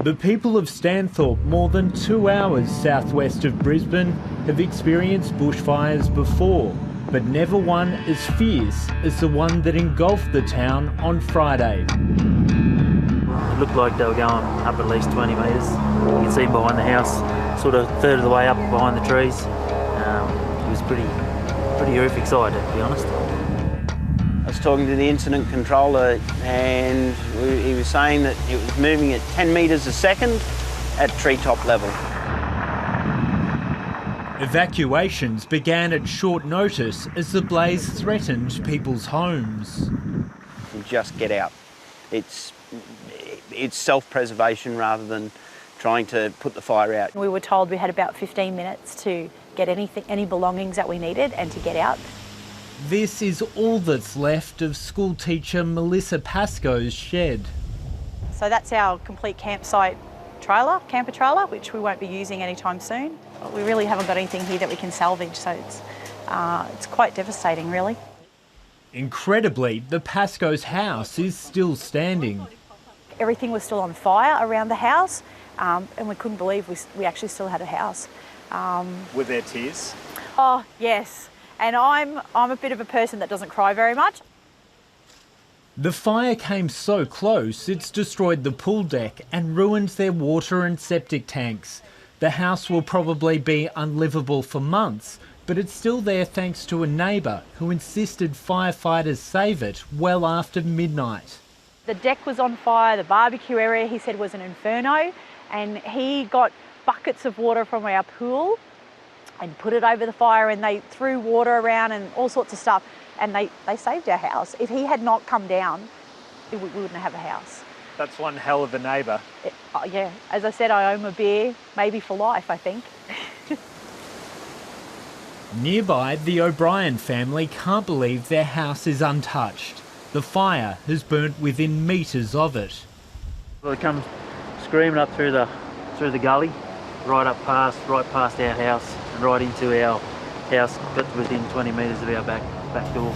The people of Stanthorpe, more than 2 hours southwest of Brisbane, have experienced bushfires before, but never one as fierce as the one that engulfed the town on Friday. It looked like they were going up at least 20 metres. You can see behind the house, sort of a third of the way up behind the trees. It was pretty horrific sight, to be honest. I was talking to the incident controller and he was saying that it was moving at 10 metres a second at treetop level. Evacuations began at short notice as the blaze threatened people's homes. You just get out. It's self-preservation rather than trying to put the fire out. We were told we had about 15 minutes to get any belongings that we needed and to get out. This is all that's left of school teacher Melissa Pascoe's shed. So that's our complete campsite camper trailer, which we won't be using anytime soon. We really haven't got anything here that we can salvage, so it's quite devastating, really. Incredibly, the Pascoe's house is still standing. Everything was still on fire around the house, and we couldn't believe we actually still had a house. Were there tears? Oh, yes. And I'm a bit of a person that doesn't cry very much. The fire came so close, it's destroyed the pool deck and ruined their water and septic tanks. The house will probably be unlivable for months, but it's still there thanks to a neighbour who insisted firefighters save it well after midnight. The deck was on fire, the barbecue area, he said, was an inferno, and he got buckets of water from our pool and put it over the fire, and they threw water around and all sorts of stuff, and they saved our house. If he had not come down, we wouldn't have a house. That's one hell of a neighbour. Yeah, as I said, I owe him a beer, maybe for life, I think. Nearby, the O'Brien family can't believe their house is untouched. The fire has burnt within metres of it. Well, they come screaming up through the gully, right past our house and right into our house, but within 20 metres of our back door.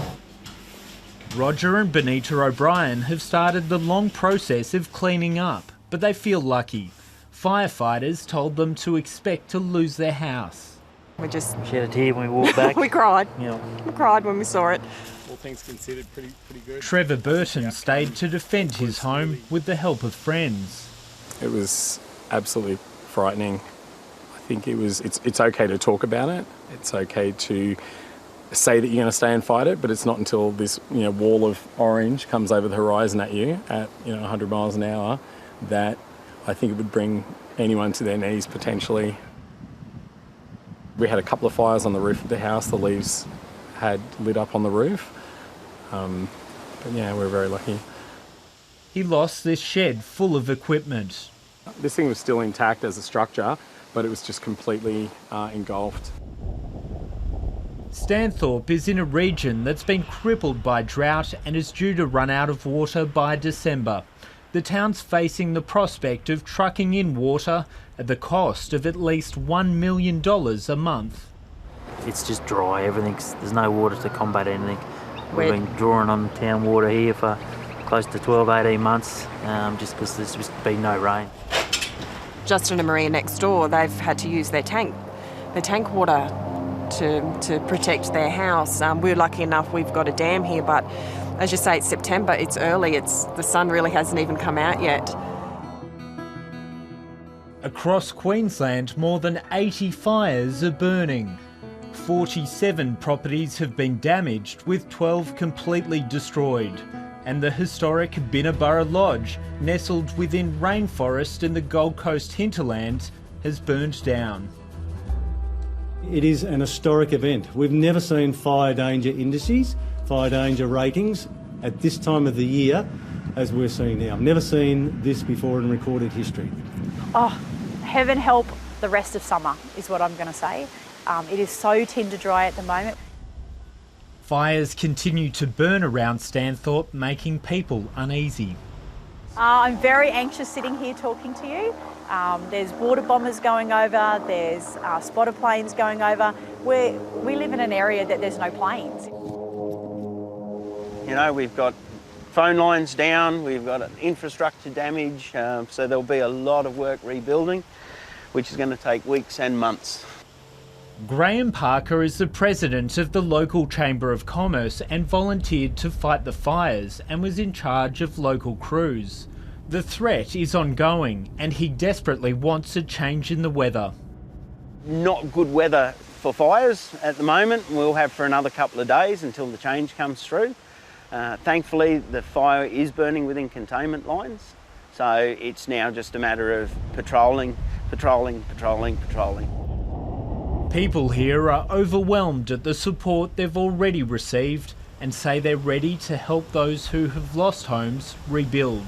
Roger and Benita O'Brien have started the long process of cleaning up, but they feel lucky. Firefighters told them to expect to lose their house. We just shed a tear when we walked back. we cried. Yeah. We cried when we saw it. All things considered, pretty good. Trevor Burton stayed to defend his home with the help of friends. It was absolutely frightening. I think it's okay to talk about it. It's okay to say that you're going to stay and fight it, but it's not until this wall of orange comes over the horizon at you at 100 miles an hour that I think it would bring anyone to their knees potentially. We had a couple of fires on the roof of the house. The leaves had lit up on the roof. But yeah, we're very lucky. He lost this shed full of equipment. This thing was still intact as a structure, but it was just completely engulfed. Stanthorpe is in a region that's been crippled by drought and is due to run out of water by December. The town's facing the prospect of trucking in water at the cost of at least $1 million a month. It's just dry, there's no water to combat anything. We've been drawing on town water here for close to 12, 18 months, just because there's just been no rain. Justin and Maria next door, they've had to use their tank water to protect their house. We're lucky enough we've got a dam here, but as you say, it's September, it's early, the sun really hasn't even come out yet. Across Queensland, more than 80 fires are burning. 47 properties have been damaged, with 12 completely destroyed. And the historic Binnaburra Lodge, nestled within rainforest in the Gold Coast hinterland, has burned down. It is an historic event. We've never seen fire danger indices, fire danger ratings at this time of the year as we're seeing now. I've never seen this before in recorded history. Oh, heaven help the rest of summer is what I'm going to say. It is so tinder dry at the moment. Fires continue to burn around Stanthorpe, making people uneasy. I'm very anxious sitting here talking to you. There's water bombers going over, there's spotter planes going over. We live in an area that there's no planes. We've got phone lines down, we've got infrastructure damage, so there'll be a lot of work rebuilding, which is going to take weeks and months. Graham Parker is the president of the local Chamber of Commerce and volunteered to fight the fires and was in charge of local crews. The threat is ongoing and he desperately wants a change in the weather. Not good weather for fires at the moment. We'll have for another couple of days until the change comes through. Thankfully, the fire is burning within containment lines, so it's now just a matter of patrolling. People here are overwhelmed at the support they've already received and say they're ready to help those who have lost homes rebuild.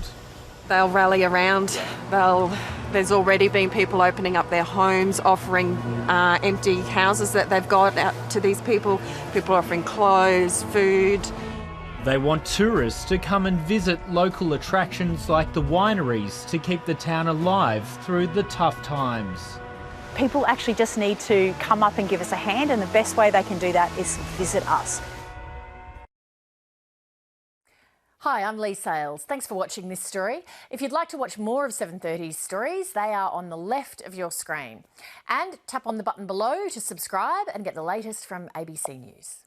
They'll rally around. There's already been people opening up their homes, offering empty houses that they've got out to these people. People offering clothes, food. They want tourists to come and visit local attractions like the wineries to keep the town alive through the tough times. People actually just need to come up and give us a hand, and the best way they can do that is visit us. Hi, I'm Lee Sales. Thanks for watching this story. If you'd like to watch more of 730's stories, they are on the left of your screen. And tap on the button below to subscribe and get the latest from ABC News.